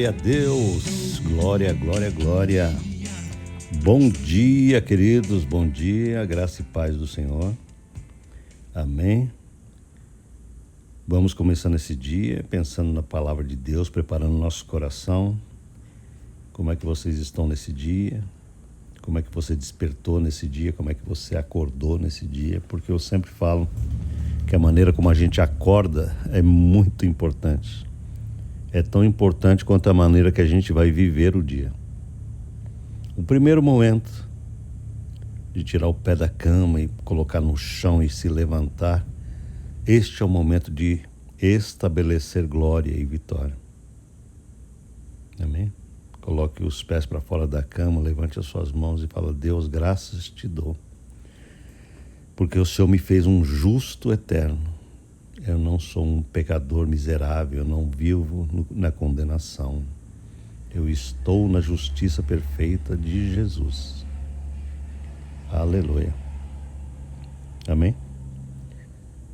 Glória a Deus, glória, glória, glória. Bom dia, queridos, bom dia, graça e paz do Senhor. Amém. Vamos começando esse dia pensando na palavra de Deus, preparando nosso coração. Como é que vocês estão nesse dia? Como é que você despertou nesse dia? Como é que você acordou nesse dia? Porque eu sempre falo que a maneira como a gente acorda é muito importante. É tão importante quanto a maneira que a gente vai viver o dia. O primeiro momento de tirar o pé da cama e colocar no chão e se levantar, este é o momento de estabelecer glória e vitória. Amém? Coloque os pés para fora da cama, levante as suas mãos e fala: Deus, graças te dou, porque o Senhor me fez um justo eterno. Eu não sou um pecador miserável, eu não vivo na condenação. Eu estou na justiça perfeita de Jesus. Aleluia. Amém?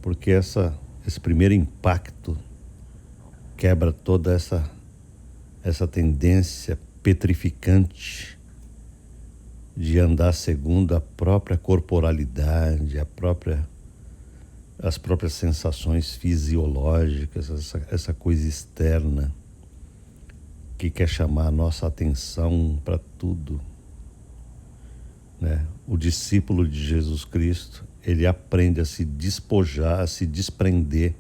Porque esse primeiro impacto quebra toda essa tendência petrificante de andar segundo a própria corporalidade, as próprias sensações fisiológicas, essa coisa externa que quer chamar a nossa atenção para tudo, né? O discípulo de Jesus Cristo, ele aprende a se despojar, a se desprender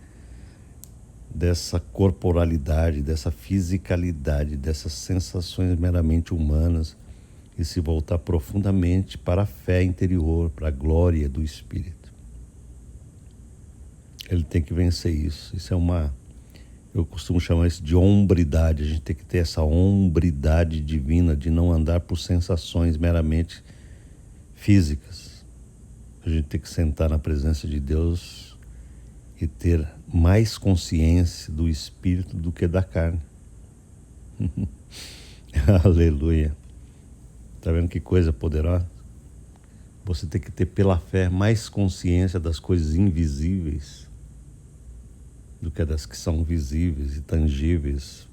dessa corporalidade, dessa fisicalidade, dessas sensações meramente humanas e se voltar profundamente para a fé interior, para a glória do Espírito. Ele tem que vencer isso. Isso eu costumo chamar isso de hombridade. A gente tem que ter essa hombridade divina de não andar por sensações meramente físicas. A gente tem que sentar na presença de Deus e ter mais consciência do Espírito do que da carne. Aleluia. Está vendo que coisa poderosa? Você tem que ter pela fé mais consciência das coisas invisíveis do que das que são visíveis e tangíveis.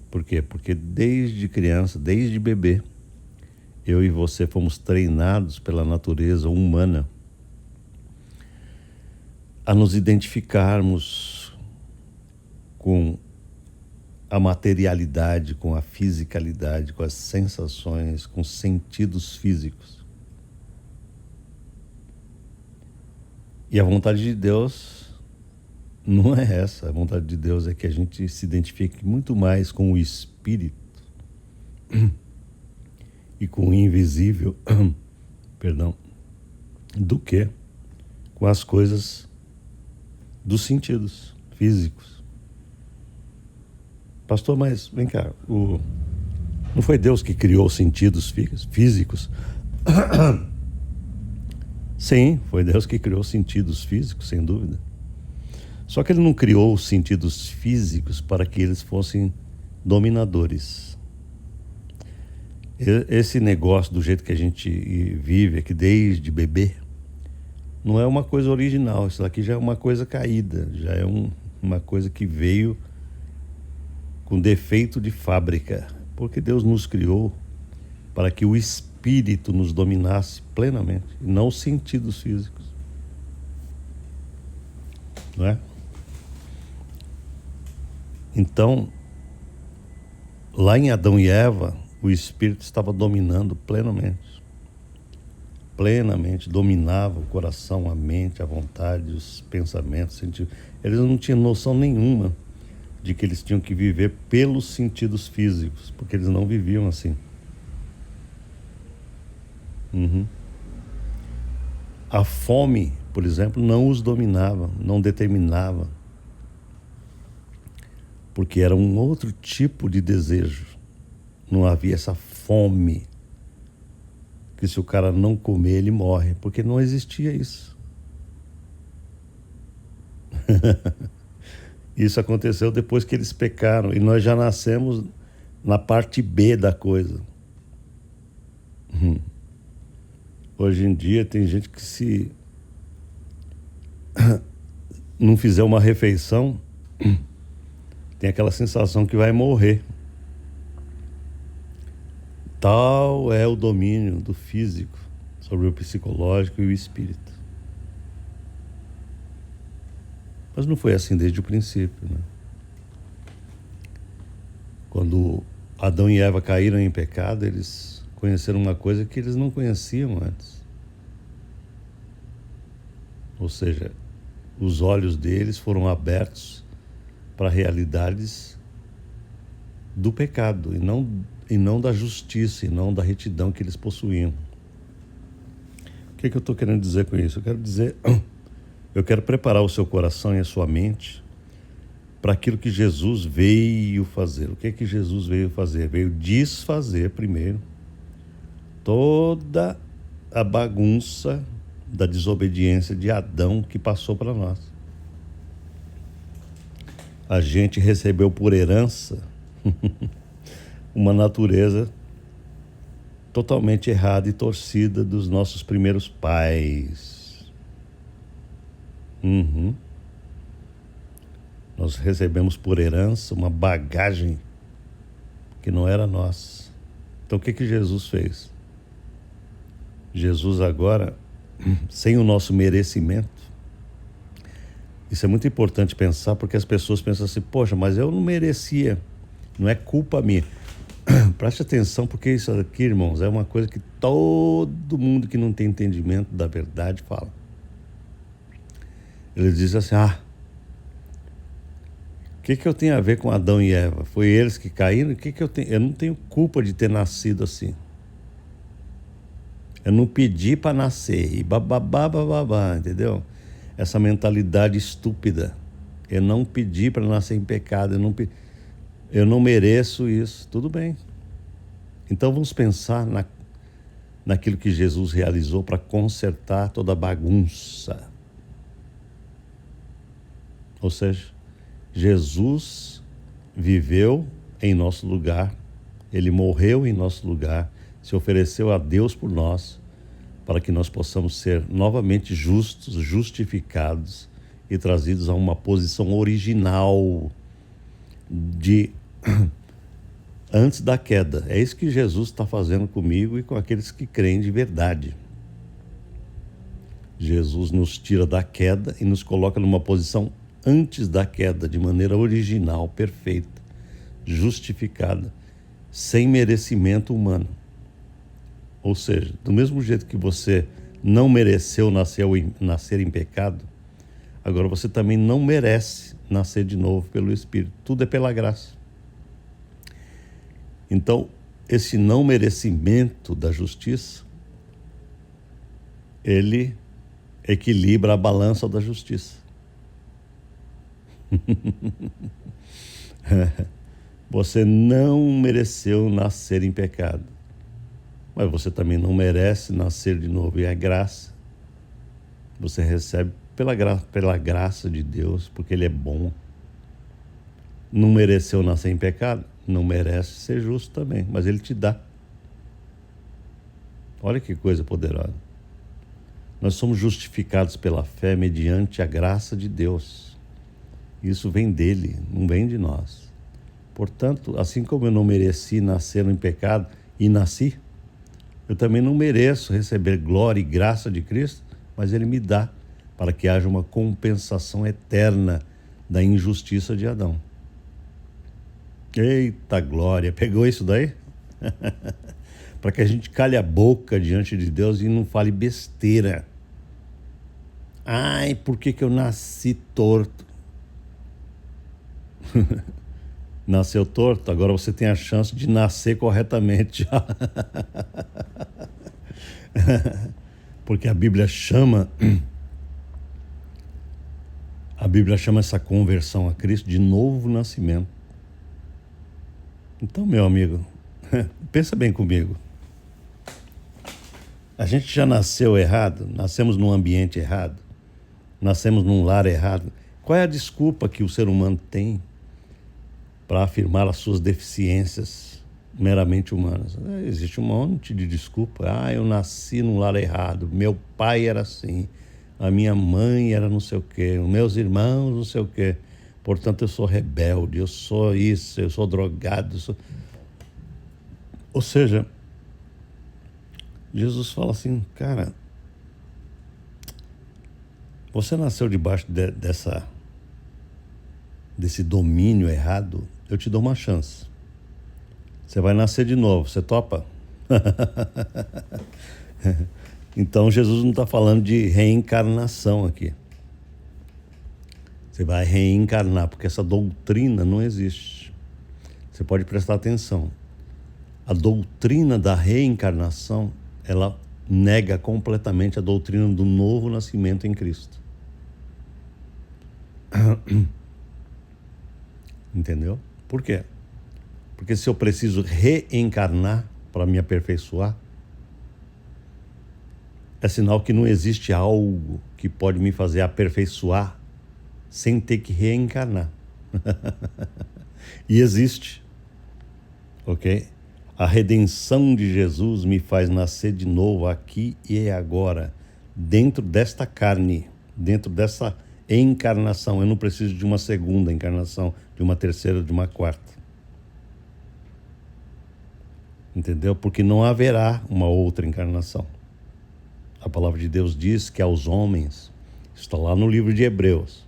Por quê? Porque desde criança, desde bebê, eu e você fomos treinados pela natureza humana a nos identificarmos com a materialidade, com a fisicalidade, com as sensações, com os sentidos físicos. E a vontade de Deus não é essa. A vontade de Deus é que a gente se identifique muito mais com o Espírito e com o invisível, perdão, do que com as coisas dos sentidos físicos. Pastor, mas vem cá, não foi Deus que criou os sentidos físicos? Sim, foi Deus que criou os sentidos físicos, sem dúvida. Só que ele não criou os sentidos físicos para que eles fossem dominadores. Esse negócio do jeito que a gente vive aqui desde bebê não é uma coisa original. Isso aqui já é uma coisa caída, já é uma coisa que veio com defeito de fábrica, porque Deus nos criou para que o Espírito nos dominasse plenamente, e não os sentidos físicos. Não é? Então, lá em Adão e Eva, o Espírito estava dominando plenamente. Plenamente, dominava o coração, a mente, a vontade, os pensamentos, sentidos. Eles não tinham noção nenhuma de que eles tinham que viver pelos sentidos físicos, porque eles não viviam assim. A fome, por exemplo, não os dominava, não determinava, porque era um outro tipo de desejo. Não havia essa fome, que se o cara não comer, ele morre, porque não existia isso. Isso aconteceu depois que eles pecaram, e nós já nascemos na parte B da coisa. Hoje em dia tem gente que se não fizer uma refeição, tem aquela sensação que vai morrer. Tal é o domínio do físico sobre o psicológico e o espírito. Mas não foi assim desde o princípio, né? Quando Adão e Eva caíram em pecado, eles conheceram uma coisa que eles não conheciam antes. Ou seja, os olhos deles foram abertos para realidades do pecado e não da justiça, e não da retidão que eles possuíam. O que eu estou querendo dizer com isso? Eu quero preparar o seu coração e a sua mente para aquilo que Jesus veio fazer. O que Jesus veio fazer? Veio desfazer primeiro toda a bagunça da desobediência de Adão que passou para nós. A gente recebeu por herança uma natureza totalmente errada e torcida dos nossos primeiros pais. Nós recebemos por herança uma bagagem que não era nossa. Então o que Jesus fez? Jesus agora, sem o nosso merecimento, isso é muito importante pensar, porque as pessoas pensam assim, poxa, mas eu não merecia, não é culpa minha. Preste atenção, porque isso aqui, irmãos, é uma coisa que todo mundo que não tem entendimento da verdade fala. Eles dizem assim, o que eu tenho a ver com Adão e Eva? Foi eles que caíram? O que eu tenho? Eu não tenho culpa de ter nascido assim. Eu não pedi para nascer, e bababá, entendeu? Essa mentalidade estúpida. Eu não pedi para nascer em pecado, eu não mereço isso. Tudo bem. Então vamos pensar naquilo que Jesus realizou para consertar toda a bagunça. Ou seja, Jesus viveu em nosso lugar, Ele morreu em nosso lugar, se ofereceu a Deus por nós, para que nós possamos ser novamente justos, justificados e trazidos a uma posição original de antes da queda. É isso que Jesus está fazendo comigo e com aqueles que creem de verdade. Jesus nos tira da queda e nos coloca numa posição antes da queda, de maneira original, perfeita, justificada, sem merecimento humano. Ou seja, do mesmo jeito que você não mereceu nascer em pecado, agora você também não merece nascer de novo pelo Espírito. Tudo é pela graça. Então, esse não merecimento da justiça, ele equilibra a balança da justiça. Você não mereceu nascer em pecado, mas você também não merece nascer de novo. E é graça. Você recebe pela graça de Deus, porque Ele é bom. Não mereceu nascer em pecado, não merece ser justo também, mas Ele te dá. Olha que coisa poderosa. Nós somos justificados pela fé mediante a graça de Deus. Isso vem dele, não vem de nós. Portanto, assim como eu não mereci nascer em pecado e nasci, eu também não mereço receber glória e graça de Cristo, mas Ele me dá para que haja uma compensação eterna da injustiça de Adão. Eita glória, pegou isso daí? Para que a gente calhe a boca diante de Deus e não fale besteira. Ai, por que eu nasci torto? Nasceu torto, agora você tem a chance de nascer corretamente. Porque a Bíblia chama essa conversão a Cristo de novo nascimento. Então, meu amigo, pensa bem comigo. A gente já nasceu errado, nascemos num ambiente errado, nascemos num lar errado. Qual é a desculpa que o ser humano tem para afirmar as suas deficiências meramente humanas? Existe um monte de desculpa. Eu nasci num lar errado, meu pai era assim, a minha mãe era não sei o quê, os meus irmãos não sei o quê. portanto eu sou rebelde, eu sou isso, eu sou drogado. Ou seja, Jesus fala assim, cara, você nasceu debaixo desse domínio errado, eu te dou uma chance. Você vai nascer de novo, você topa? Então Jesus não está falando de reencarnação aqui. Você vai reencarnar, porque essa doutrina não existe. Você pode prestar atenção. A doutrina da reencarnação, ela nega completamente a doutrina do novo nascimento em Cristo. Entendeu? Por quê? Porque se eu preciso reencarnar para me aperfeiçoar, é sinal que não existe algo que pode me fazer aperfeiçoar sem ter que reencarnar. E existe, ok? A redenção de Jesus me faz nascer de novo aqui e agora, dentro desta carne, dentro dessa encarnação. Eu não preciso de uma segunda encarnação, de uma terceira, de uma quarta. Entendeu? Porque não haverá uma outra encarnação. A palavra de Deus diz que aos homens, está lá no livro de Hebreus,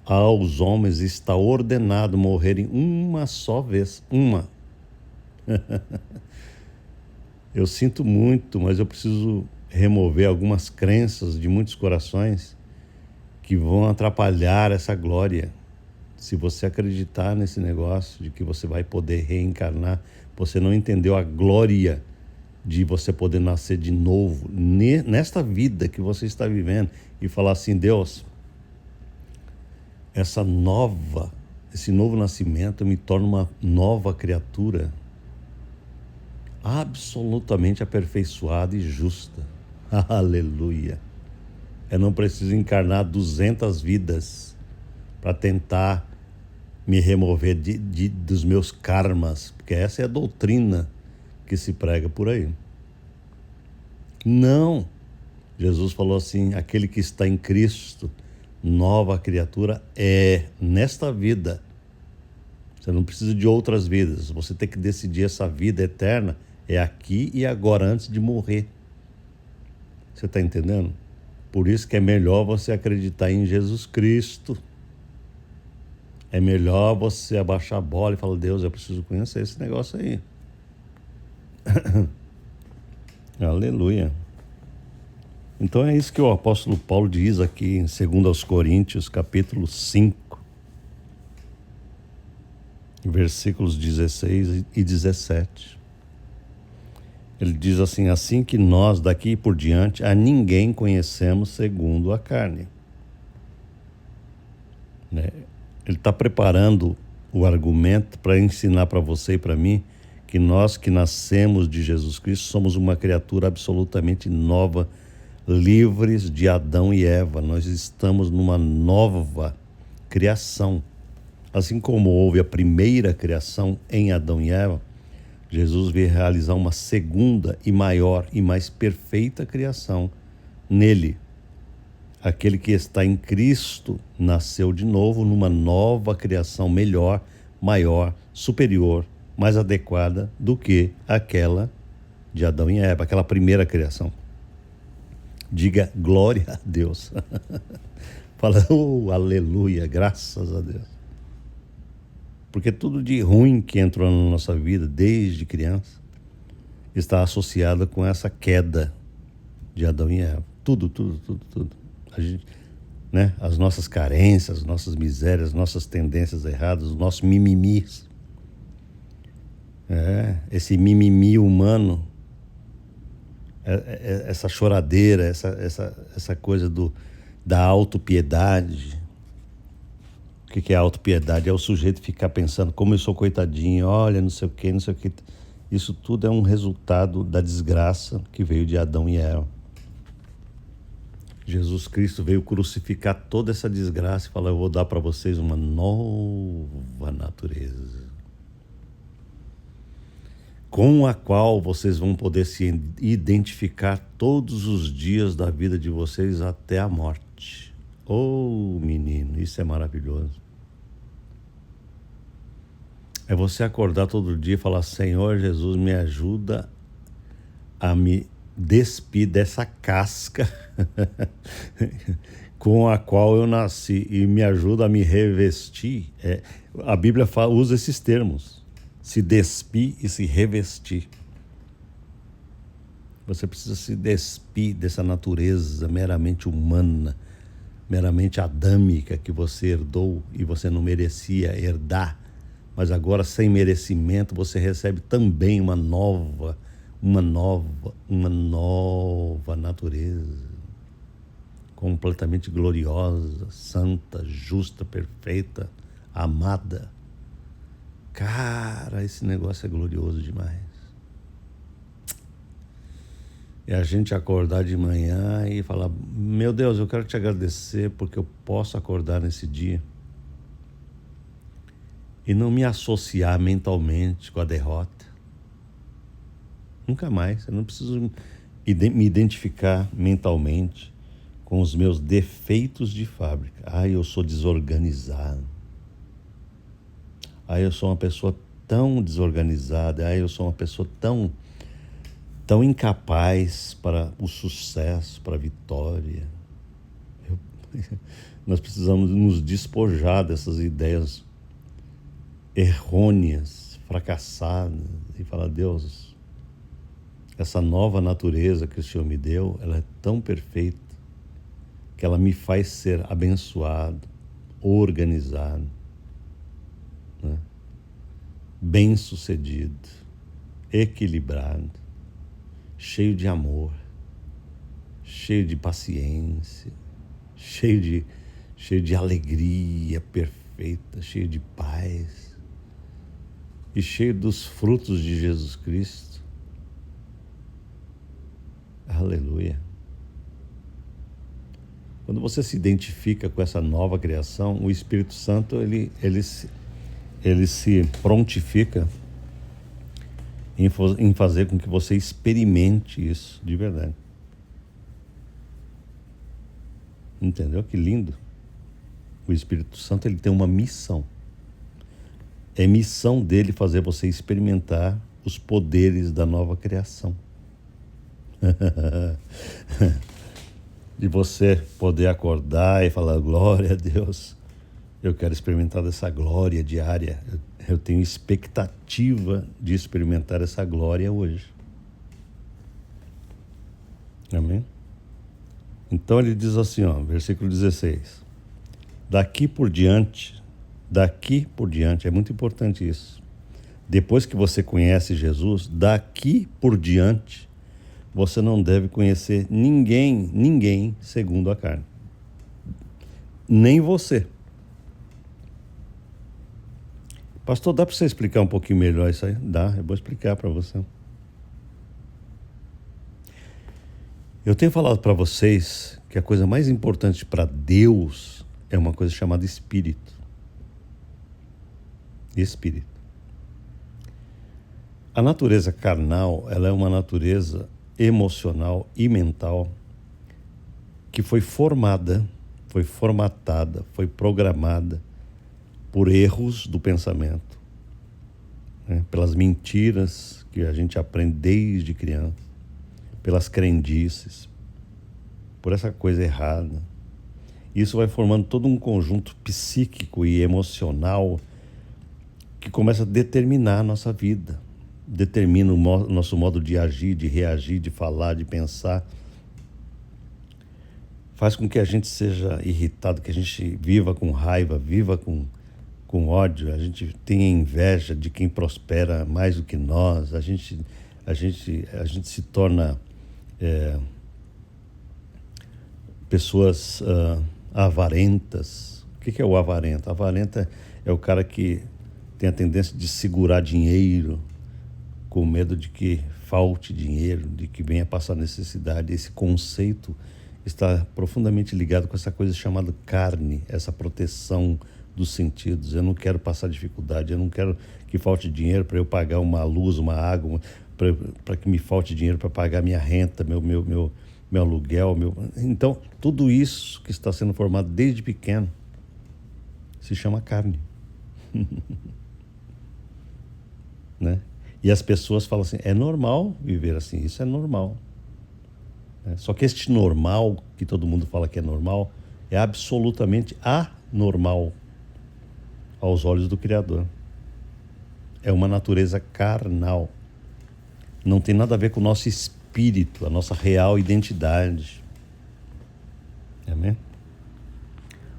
aos homens está ordenado morrerem uma só vez. Uma. Eu sinto muito, mas eu preciso remover algumas crenças de muitos corações que vão atrapalhar essa glória. Se você acreditar nesse negócio de que você vai poder reencarnar, você não entendeu a glória de você poder nascer de novo nesta vida que você está vivendo e falar assim, Deus, esse novo nascimento me torna uma nova criatura absolutamente aperfeiçoada e justa. Aleluia. Eu não preciso encarnar 200 vidas para tentar me remover dos meus karmas, porque essa é a doutrina que se prega por aí. Não. Jesus falou assim, aquele que está em Cristo, nova criatura é nesta vida. Você não precisa de outras vidas. Você tem que decidir essa vida eterna é aqui e agora, antes de morrer. Você está entendendo? Por isso que é melhor você acreditar em Jesus Cristo. É melhor você abaixar a bola e falar, Deus, eu preciso conhecer esse negócio aí. Aleluia. Então é isso que o apóstolo Paulo diz aqui em 2 Coríntios, capítulo 5, versículos 16 e 17. Ele diz assim, assim que nós daqui por diante a ninguém conhecemos segundo a carne. Né? Ele está preparando o argumento para ensinar para você e para mim que nós que nascemos de Jesus Cristo somos uma criatura absolutamente nova, livres de Adão e Eva. Nós estamos numa nova criação. Assim como houve a primeira criação em Adão e Eva, Jesus veio realizar uma segunda e maior e mais perfeita criação nele. Aquele que está em Cristo nasceu de novo numa nova criação melhor, maior, superior, mais adequada do que aquela de Adão e Eva, aquela primeira criação. Diga glória a Deus. Fala, aleluia, graças a Deus. Porque tudo de ruim que entrou na nossa vida desde criança está associado com essa queda de Adão e Eva. Tudo. A gente, né? As nossas carências, as nossas misérias, as nossas tendências erradas, os nossos mimimis. Esse mimimi humano, essa choradeira, essa coisa da autopiedade. O que é autopiedade? É o sujeito ficar pensando, como eu sou coitadinho, olha, não sei o que. Isso tudo é um resultado da desgraça que veio de Adão e Eva. Jesus Cristo veio crucificar toda essa desgraça e falar, eu vou dar para vocês uma nova natureza, com a qual vocês vão poder se identificar todos os dias da vida de vocês até a morte. Oh, menino, isso é maravilhoso. É você acordar todo dia e falar: Senhor Jesus, me ajuda a me despir dessa casca com a qual eu nasci e me ajuda a me revestir. A Bíblia usa esses termos: se despir e se revestir. Você precisa se despir dessa natureza meramente humana, meramente adâmica que você herdou e você não merecia herdar. Mas agora, sem merecimento, você recebe também uma nova natureza, completamente gloriosa, santa, justa, perfeita, amada. Cara, esse negócio é glorioso demais. É a gente acordar de manhã e falar: meu Deus, eu quero te agradecer porque eu posso acordar nesse dia e não me associar mentalmente com a derrota. Nunca mais. Eu não preciso me identificar mentalmente com os meus defeitos de fábrica. Eu sou desorganizado. Eu sou uma pessoa tão desorganizada. Eu sou uma pessoa tão incapaz para o sucesso, para a vitória. Nós precisamos nos despojar dessas ideias errôneas, fracassadas, e falar: Deus, essa nova natureza que o Senhor me deu, ela é tão perfeita que ela me faz ser abençoado, organizado, né? Bem-sucedido, equilibrado, cheio de amor, cheio de paciência, cheio de alegria perfeita, cheio de paz e cheio dos frutos de Jesus Cristo. Aleluia. Quando você se identifica com essa nova criação, o Espírito Santo ele se prontifica em fazer com que você experimente isso de verdade. Entendeu? Que lindo. O Espírito Santo, ele tem uma missão. É missão dele fazer você experimentar os poderes da nova criação. De você poder acordar e falar: glória a Deus, eu quero experimentar dessa glória diária. Eu tenho expectativa de experimentar essa glória hoje. Amém? Então ele diz assim, versículo 16: daqui por diante, é muito importante isso. Depois que você conhece Jesus, daqui por diante, você não deve conhecer ninguém segundo a carne. Nem você. Pastor, dá para você explicar um pouquinho melhor isso aí? Dá, eu vou explicar para você. Eu tenho falado para vocês que a coisa mais importante para Deus é uma coisa chamada espírito. Espírito. A natureza carnal, ela é uma natureza emocional e mental que foi formada, foi formatada, foi programada por erros do pensamento, né? Pelas mentiras que a gente aprende desde criança, pelas crendices, por essa coisa errada. Isso vai formando todo um conjunto psíquico e emocional que começa a determinar a nossa vida, determina o nosso modo de agir, de reagir, de falar, de pensar. Faz com que a gente seja irritado, que a gente viva com raiva, viva com ódio, a gente tenha inveja de quem prospera mais do que nós, a gente se torna pessoas avarentas. O que é o avarento? Avarento é o cara que tem a tendência de segurar dinheiro com medo de que falte dinheiro, de que venha passar necessidade. Esse conceito está profundamente ligado com essa coisa chamada carne, essa proteção dos sentidos. Eu não quero passar dificuldade, eu não quero que falte dinheiro para eu pagar uma luz, uma água, para que me falte dinheiro para pagar minha renta, meu aluguel. Então, tudo isso que está sendo formado desde pequeno se chama carne. né? E as pessoas falam assim, é normal viver assim, isso é normal. Né? Só que este normal, que todo mundo fala que é normal, é absolutamente anormal aos olhos do Criador. É uma natureza carnal. Não tem nada a ver com o nosso espírito, a nossa real identidade. Amém?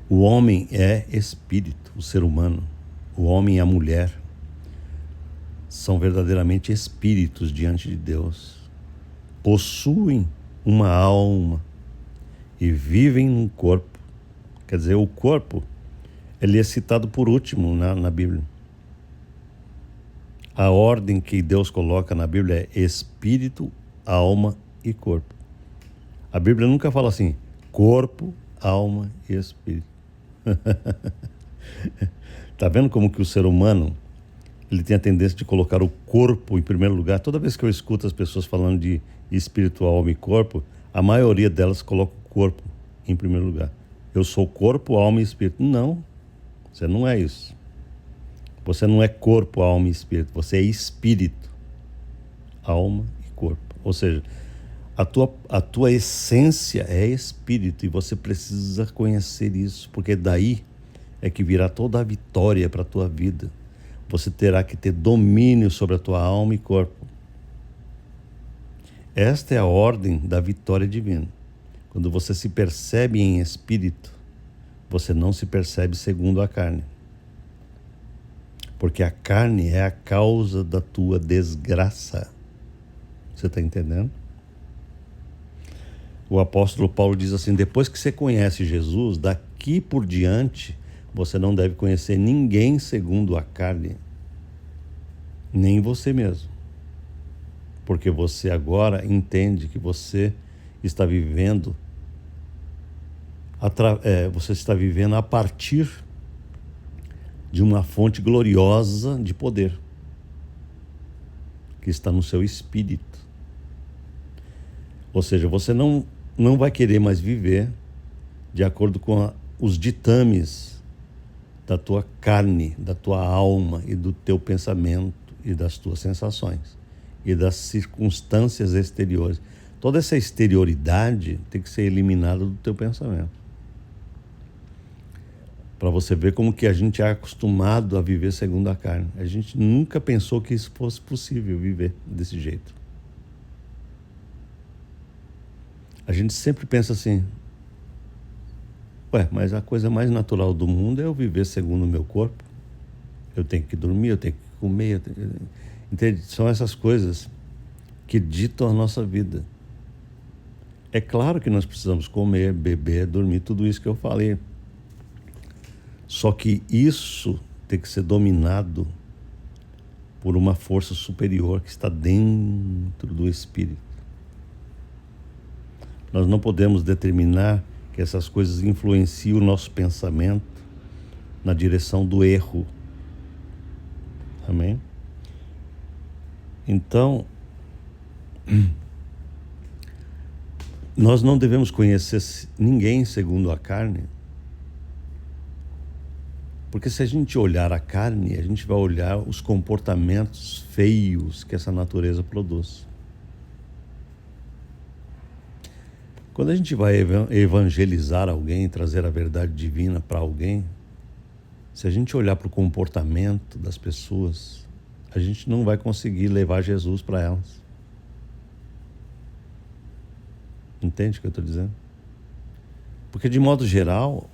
O homem é espírito, o ser humano. O homem e a mulher são verdadeiramente espíritos diante de Deus. Possuem uma alma e vivem num corpo. Quer dizer, o corpo, ele é citado por último na Bíblia. A ordem que Deus coloca na Bíblia é espírito, alma e corpo. A Bíblia nunca fala assim, corpo, alma e espírito. Tá vendo como que o ser humano, ele tem a tendência de colocar o corpo em primeiro lugar? Toda vez que eu escuto as pessoas falando de espírito, alma e corpo, a maioria delas coloca o corpo em primeiro lugar. Eu sou corpo, alma e espírito. Não, você não é isso. Você não é corpo, alma e espírito. Você é espírito, alma e corpo. Ou seja, a tua essência é espírito e você precisa conhecer isso, porque daí é que virá toda a vitória para a tua vida. Você terá que ter domínio sobre a tua alma e corpo. Esta é a ordem da vitória divina. Quando você se percebe em espírito, você não se percebe segundo a carne. Porque a carne é a causa da tua desgraça. Você está entendendo? O apóstolo Paulo diz assim, depois que você conhece Jesus, daqui por diante, você não deve conhecer ninguém segundo a carne, nem você mesmo. Porque você agora entende que você está vivendo, você está vivendo a partir de uma fonte gloriosa de poder, que está no seu espírito. Ou seja, você não vai querer mais viver de acordo com os ditames da tua carne, da tua alma e do teu pensamento e das tuas sensações e das circunstâncias exteriores. Toda essa exterioridade tem que ser eliminada do teu pensamento. Para você ver como que a gente é acostumado a viver segundo a carne. A gente nunca pensou que isso fosse possível, viver desse jeito. A gente sempre pensa assim, mas a coisa mais natural do mundo é eu viver segundo o meu corpo. Eu tenho que dormir, eu tenho que comer. Entende? São essas coisas que ditam a nossa vida. É claro que nós precisamos comer, beber, dormir, tudo isso que eu falei. Só que isso tem que ser dominado por uma força superior que está dentro do espírito. Nós não podemos determinar que essas coisas influenciam o nosso pensamento na direção do erro. Amém? Então, nós não devemos conhecer ninguém segundo a carne, porque se a gente olhar a carne, a gente vai olhar os comportamentos feios que essa natureza produz. Quando a gente vai evangelizar alguém, trazer a verdade divina para alguém, se a gente olhar para o comportamento das pessoas, a gente não vai conseguir levar Jesus para elas. Entende o que eu estou dizendo? Porque, de modo geral,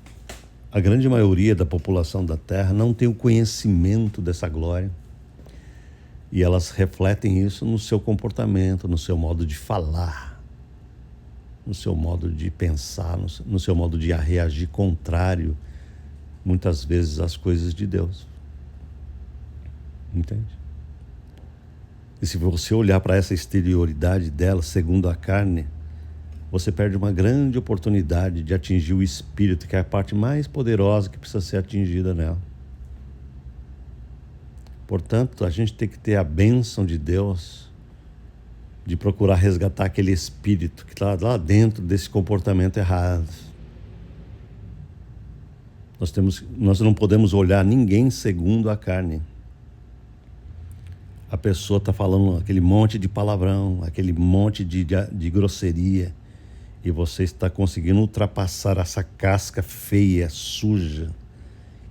a grande maioria da população da Terra não tem o conhecimento dessa glória. E elas refletem isso no seu comportamento, no seu modo de falar, no seu modo de pensar, no seu modo de reagir contrário, muitas vezes, às coisas de Deus. Entende? E se você olhar para essa exterioridade dela, segundo a carne, você perde uma grande oportunidade de atingir o espírito, que é a parte mais poderosa que precisa ser atingida nela. Portanto, a gente tem que ter a bênção de Deus de procurar resgatar aquele espírito que está lá dentro desse comportamento errado. Nós não podemos olhar ninguém segundo a carne. a pessoa está falando aquele monte de palavrão, aquele monte de grosseria, e você está conseguindo ultrapassar essa casca feia, suja,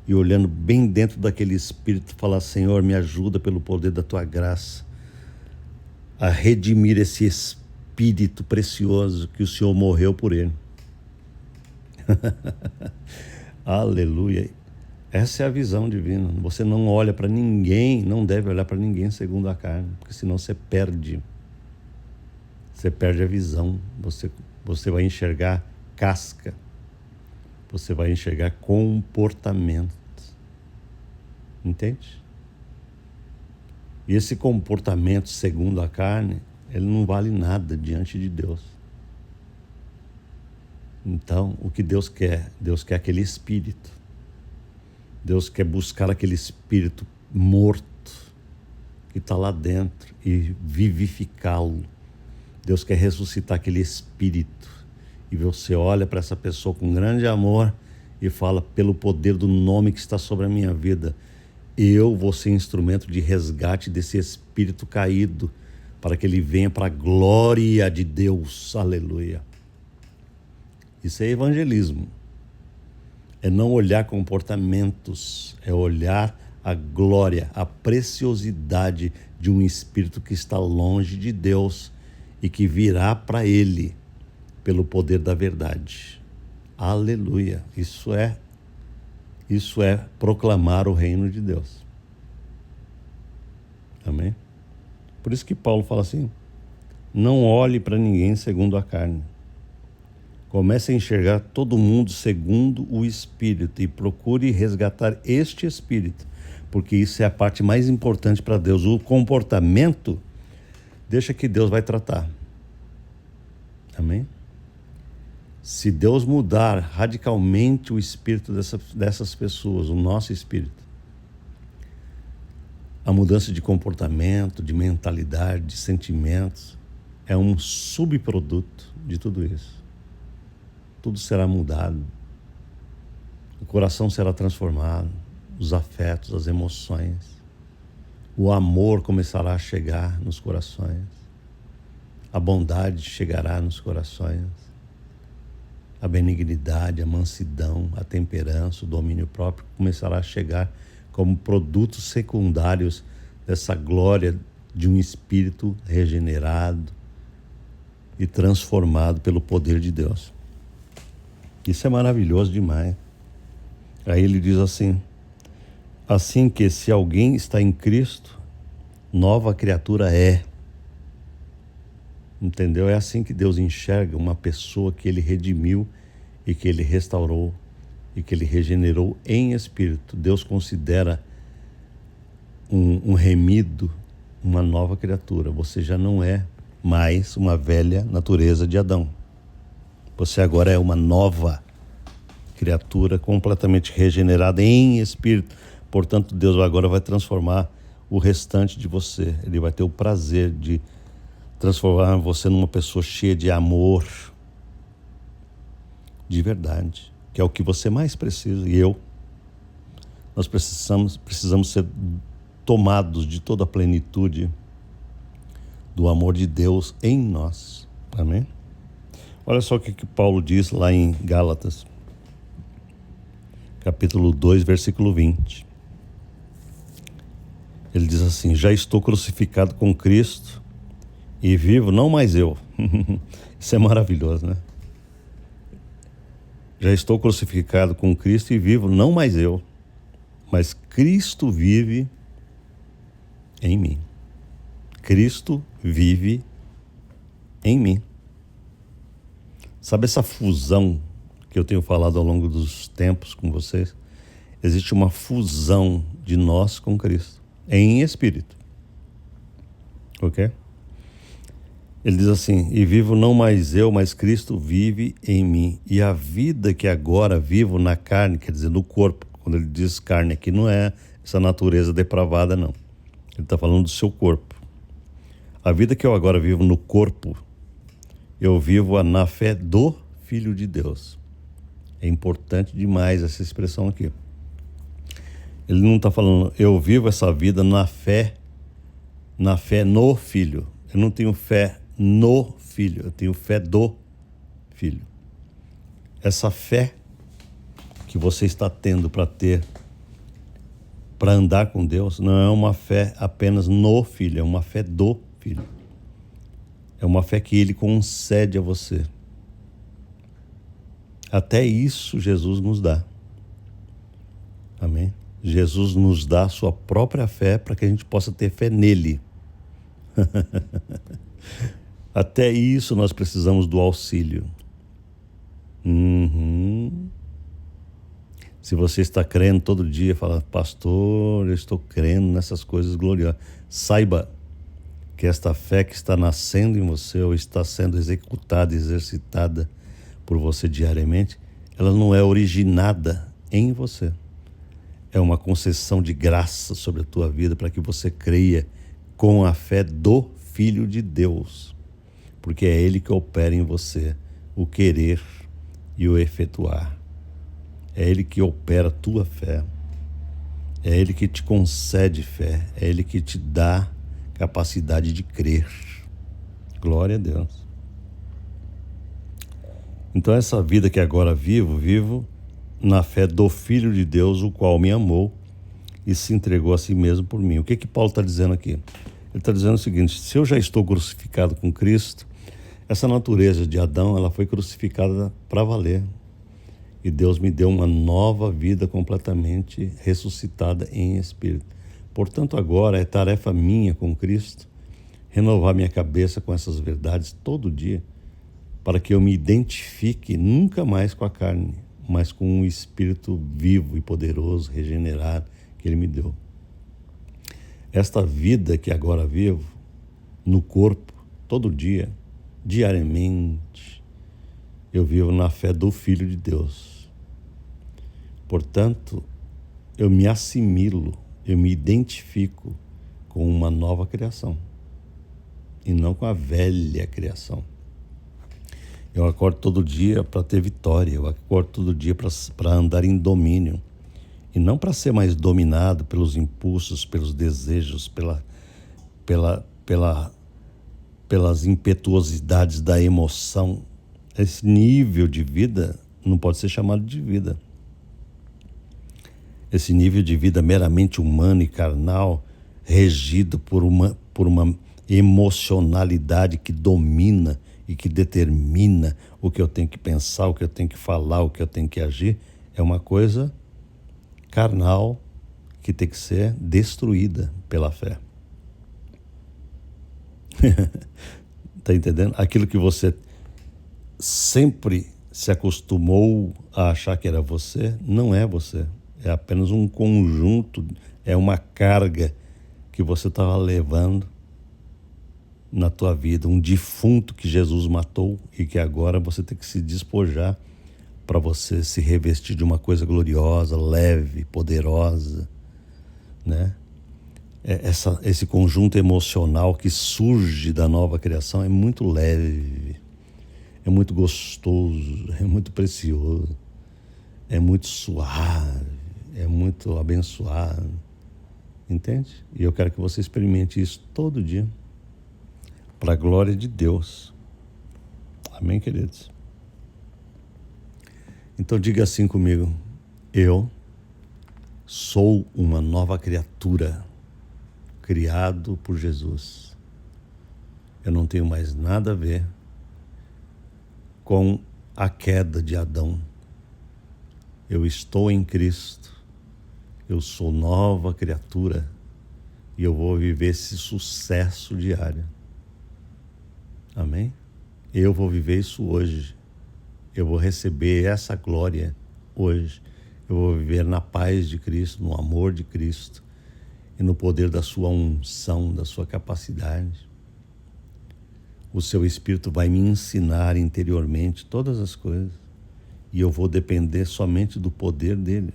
e olhando bem dentro daquele espírito, falar: Senhor, me ajuda pelo poder da tua graça a redimir esse espírito precioso que o Senhor morreu por ele. Aleluia. Essa é a visão divina. Você não olha para ninguém, não deve olhar para ninguém segundo a carne, porque senão você perde a visão. Você vai enxergar casca, você vai enxergar comportamento, entende? E esse comportamento segundo a carne, ele não vale nada diante de Deus. Então, o que Deus quer? Deus quer aquele espírito. Deus quer buscar aquele espírito morto que está lá dentro e vivificá-lo. Deus quer ressuscitar aquele espírito. E você olha para essa pessoa com grande amor e fala: pelo poder do nome que está sobre a minha vida, eu vou ser instrumento de resgate desse espírito caído, para que ele venha para a glória de Deus. Aleluia. Isso é evangelismo. É não olhar comportamentos, é olhar a glória, a preciosidade de um espírito que está longe de Deus e que virá para ele pelo poder da verdade. Aleluia. Isso é proclamar o reino de Deus. Amém? Por isso que Paulo fala assim: não olhe para ninguém segundo a carne. Comece a enxergar todo mundo segundo o Espírito e procure resgatar este Espírito, porque isso é a parte mais importante para Deus. O comportamento, deixa que Deus vai tratar. Amém? Se Deus mudar radicalmente o espírito dessas pessoas, o nosso espírito, a mudança de comportamento, de mentalidade, de sentimentos, é um subproduto de tudo isso. Tudo será mudado, o coração será transformado, os afetos, as emoções, o amor começará a chegar nos corações, a bondade chegará nos corações, a benignidade, a mansidão, a temperança, o domínio próprio começará a chegar como produtos secundários dessa glória de um espírito regenerado e transformado pelo poder de Deus. Isso é maravilhoso demais. Aí ele diz assim: assim que se alguém está em Cristo, nova criatura é. Entendeu? É assim que Deus enxerga uma pessoa que ele redimiu e que ele restaurou e que ele regenerou em espírito. Deus considera um remido uma nova criatura. Você já não é mais uma velha natureza de Adão. Você agora é uma nova criatura completamente regenerada em espírito. Portanto, Deus agora vai transformar o restante de você. Ele vai ter o prazer de transformar você numa pessoa cheia de amor, de verdade, que é o que você mais precisa. E nós precisamos ser tomados de toda a plenitude do amor de Deus em nós. Amém? Olha só o que Paulo diz lá em Gálatas, capítulo 2, versículo 20. Ele diz assim: já estou crucificado com Cristo e vivo não mais eu. Isso é maravilhoso, né? Já estou crucificado com Cristo e vivo não mais eu, mas Cristo vive em mim. Cristo vive em mim. Sabe essa fusão que eu tenho falado ao longo dos tempos com vocês? Existe uma fusão de nós com Cristo, em espírito. Ok? Ele diz assim: e vivo não mais eu, mas Cristo vive em mim. E a vida que agora vivo na carne, quer dizer, no corpo. Quando ele diz carne aqui, não é essa natureza depravada, não. Ele está falando do seu corpo. A vida que eu agora vivo no corpo, eu vivo na fé do Filho de Deus. É importante demais essa expressão aqui. Ele não está falando, eu vivo essa vida na fé na fé no Filho. Eu não tenho fé no Filho, eu tenho fé do Filho. Essa fé que você está tendo para andar com Deus, não é uma fé apenas no Filho, é uma fé do Filho. É uma fé que Ele concede a você. Até isso Jesus nos dá. Amém? Jesus nos dá a sua própria fé para que a gente possa ter fé nele. Até isso nós precisamos do auxílio. Se você está crendo todo dia, fala, pastor, eu estou crendo nessas coisas gloriosas. Saiba que esta fé que está nascendo em você ou está sendo executada, exercitada por você diariamente, ela não é originada em você. É uma concessão de graça sobre a tua vida para que você creia com a fé do Filho de Deus. Porque é Ele que opera em você o querer e o efetuar. É Ele que opera a tua fé. É Ele que te concede fé. É Ele que te dá capacidade de crer. Glória a Deus. Então essa vida que agora vivo na fé do Filho de Deus, o qual me amou e se entregou a si mesmo por mim. O que Paulo está dizendo aqui? Ele está dizendo o seguinte: se eu já estou crucificado com Cristo, essa natureza de Adão, ela foi crucificada para valer. E Deus me deu uma nova vida completamente ressuscitada em espírito. Portanto, agora é tarefa minha com Cristo renovar minha cabeça com essas verdades todo dia, para que eu me identifique nunca mais com a carne, mas com um espírito vivo e poderoso, regenerado, que Ele me deu. Esta vida que agora vivo, no corpo, todo dia, diariamente, eu vivo na fé do Filho de Deus. Portanto, eu me assimilo, eu me identifico com uma nova criação e não com a velha criação. Eu acordo todo dia para ter vitória, eu acordo todo dia para andar em domínio e não para ser mais dominado pelos impulsos, pelos desejos, pelas impetuosidades da emoção. Esse nível de vida não pode ser chamado de vida. Esse nível de vida meramente humano e carnal, regido por uma emocionalidade que domina e que determina o que eu tenho que pensar, o que eu tenho que falar, o que eu tenho que agir, é uma coisa carnal que tem que ser destruída pela fé. Está entendendo? Aquilo que você sempre se acostumou a achar que era você, não é você. É apenas um conjunto, é uma carga que você estava levando na tua vida, um defunto que Jesus matou e que agora você tem que se despojar para você se revestir de uma coisa gloriosa, leve, poderosa, né? Esse conjunto emocional que surge da nova criação é muito leve, é muito gostoso, é muito precioso, é muito suave, é muito abençoado, entende? E eu quero que você experimente isso todo dia, para a glória de Deus. Amém, queridos? Então diga assim comigo: eu sou uma nova criatura, criado por Jesus. Eu não tenho mais nada a ver com a queda de Adão. Eu estou em Cristo, eu sou nova criatura e eu vou viver esse sucesso diário. Amém? Eu vou viver isso hoje. Eu vou receber essa glória hoje. Eu vou viver na paz de Cristo, no amor de Cristo e no poder da sua unção, da sua capacidade. O seu Espírito vai me ensinar interiormente todas as coisas e eu vou depender somente do poder dele.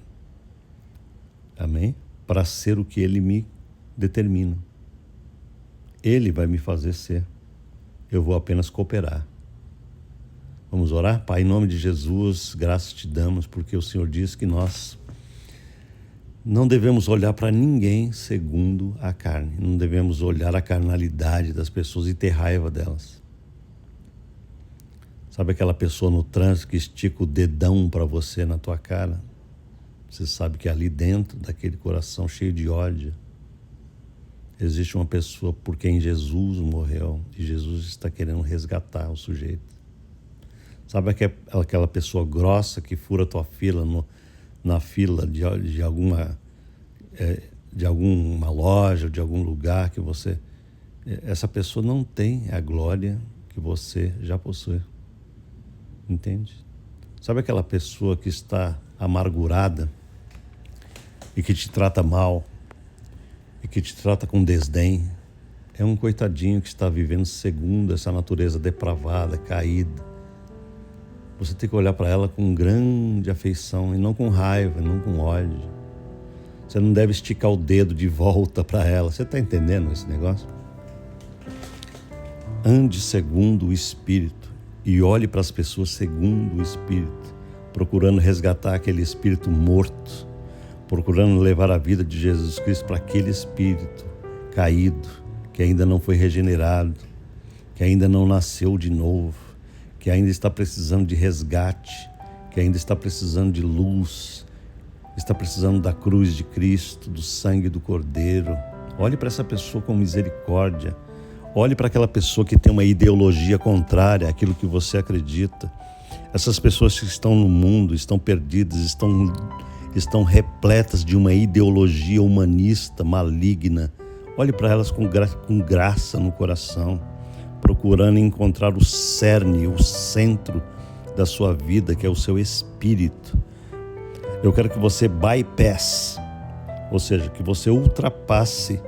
Amém? Para ser o que ele me determina. Ele vai me fazer ser. Eu vou apenas cooperar. Vamos orar? Pai, em nome de Jesus, graças te damos, porque o Senhor diz que nós Não devemos olhar para ninguém segundo a carne. Não devemos olhar a carnalidade das pessoas e ter raiva delas. Sabe aquela pessoa no trânsito que estica o dedão para você na tua cara? Você sabe que ali dentro daquele coração cheio de ódio existe uma pessoa por quem Jesus morreu e Jesus está querendo resgatar o sujeito. Sabe aquela pessoa grossa que fura a tua fila na fila de alguma loja, de algum lugar que você... Essa pessoa não tem a glória que você já possui. Entende? Sabe aquela pessoa que está amargurada e que te trata mal e que te trata com desdém? É um coitadinho que está vivendo segundo essa natureza depravada, caída. Você tem que olhar para ela com grande afeição e não com raiva, não com ódio. Você não deve esticar o dedo de volta para ela. Você está entendendo esse negócio? Ande segundo o Espírito e olhe para as pessoas segundo o Espírito, procurando resgatar aquele espírito morto, procurando levar a vida de Jesus Cristo para aquele espírito caído, que ainda não foi regenerado, que ainda não nasceu de novo, que ainda está precisando de resgate, que ainda está precisando de luz, está precisando da cruz de Cristo, do sangue do Cordeiro. Olhe para essa pessoa com misericórdia. Olhe para aquela pessoa que tem uma ideologia contrária àquilo que você acredita. Essas pessoas que estão no mundo, estão perdidas, estão repletas de uma ideologia humanista maligna. Olhe para elas com graça no coração, procurando encontrar o cerne, o centro da sua vida, que é o seu espírito. Eu quero que você bypass, ou seja, que você ultrapasse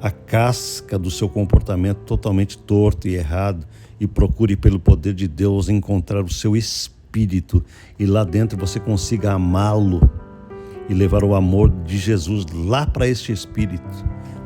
a casca do seu comportamento totalmente torto e errado e procure pelo poder de Deus encontrar o seu espírito e lá dentro você consiga amá-lo e levar o amor de Jesus lá para este espírito,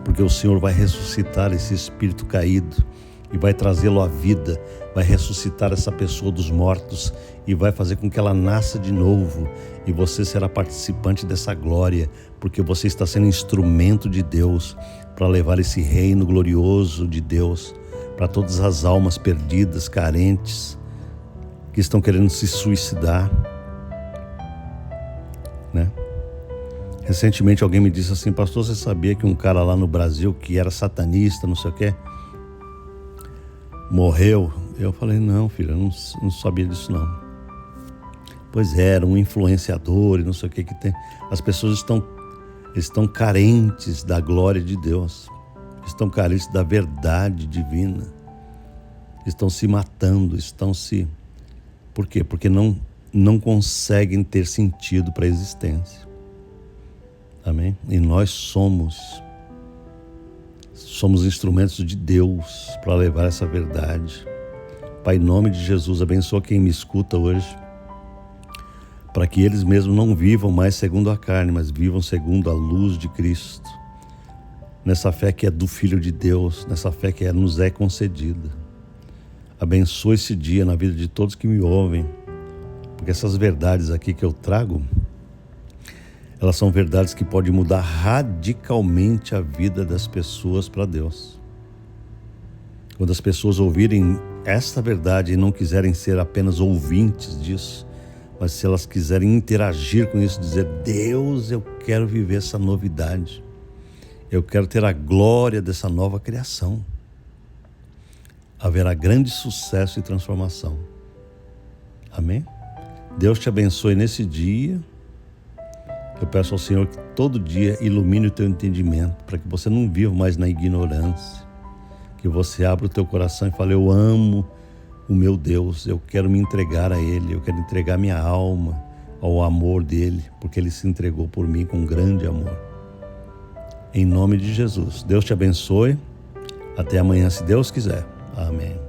porque o Senhor vai ressuscitar esse espírito caído e vai trazê-lo à vida, vai ressuscitar essa pessoa dos mortos e vai fazer com que ela nasça de novo e você será participante dessa glória, porque você está sendo instrumento de Deus para levar esse reino glorioso de Deus para todas as almas perdidas, carentes, que estão querendo se suicidar, né? Recentemente alguém me disse assim: pastor, você sabia que um cara lá no Brasil que era satanista, não sei o quê, morreu? Eu falei: não, filho, eu não sabia disso não. Pois é, era um influenciador e não sei o que tem. As pessoas estão carentes da glória de Deus, estão carentes da verdade divina, estão se matando, Por quê? Porque não conseguem ter sentido para a existência. Amém? E nós somos instrumentos de Deus para levar essa verdade. Pai, em nome de Jesus, abençoa quem me escuta hoje, para que eles mesmos não vivam mais segundo a carne, mas vivam segundo a luz de Cristo, nessa fé que é do Filho de Deus, nessa fé que nos é concedida. Abençoa esse dia na vida de todos que me ouvem, porque essas verdades aqui que eu trago, elas são verdades que podem mudar radicalmente a vida das pessoas para Deus. Quando as pessoas ouvirem esta verdade e não quiserem ser apenas ouvintes disso, mas se elas quiserem interagir com isso, dizer: Deus, eu quero viver essa novidade, eu quero ter a glória dessa nova criação, haverá grande sucesso e transformação. Amém? Deus te abençoe nesse dia. Eu peço ao Senhor que todo dia ilumine o teu entendimento, para que você não viva mais na ignorância, que você abra o teu coração e fale: eu amo o meu Deus, eu quero me entregar a Ele, eu quero entregar minha alma ao amor dEle, porque Ele se entregou por mim com grande amor. Em nome de Jesus, Deus te abençoe. Até amanhã, se Deus quiser. Amém.